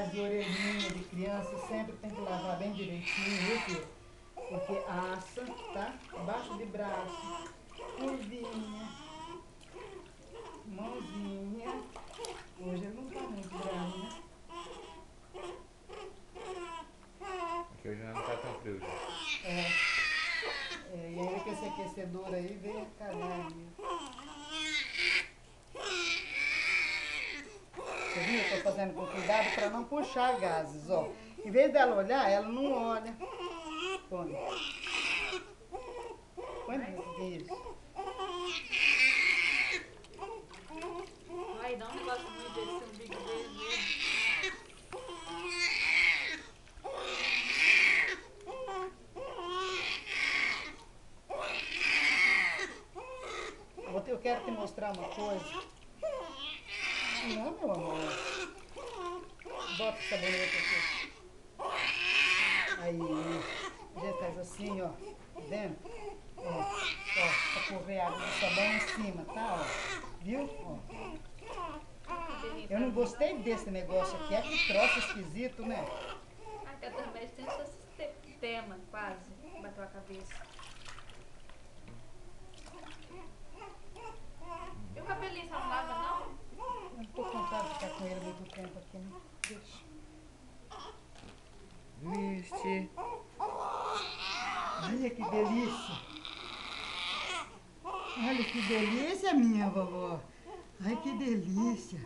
Mas a orelhinha de criança sempre tem que lavar bem direitinho, viu, filho? Porque assa, tá? Embaixo de braço, curvinha, mãozinha. Hoje ele não tá muito grande, né? Porque hoje não tá tão frio já. E ainda com esse aquecedor aí veio a cagar mesmo. Você viu? Eu tô fazendo com cuidado para não puxar gases, ó. Em vez dela olhar, ela não olha. Põe. Põe isso. Ai, dá um negócio muito desse, um bico dele mesmo. Eu quero te mostrar uma coisa. Não, meu amor. Bota o sabonete aqui. Aí, a gente faz assim, ó. Tá vendo? Ó, pra correr água do sabão em cima, tá? Ó. Viu? Ó. Eu não gostei desse negócio aqui. É que troço esquisito, né? Ai, cada mês tem seu sistema, quase. Bateu a cabeça. E o cabelinho, você não lava, não? Eu não tô contando de ficar com ele muito tempo aqui, né? Deixa. Vixe. Olha que delícia. Olha que delícia, minha vovó. Ai, que delícia.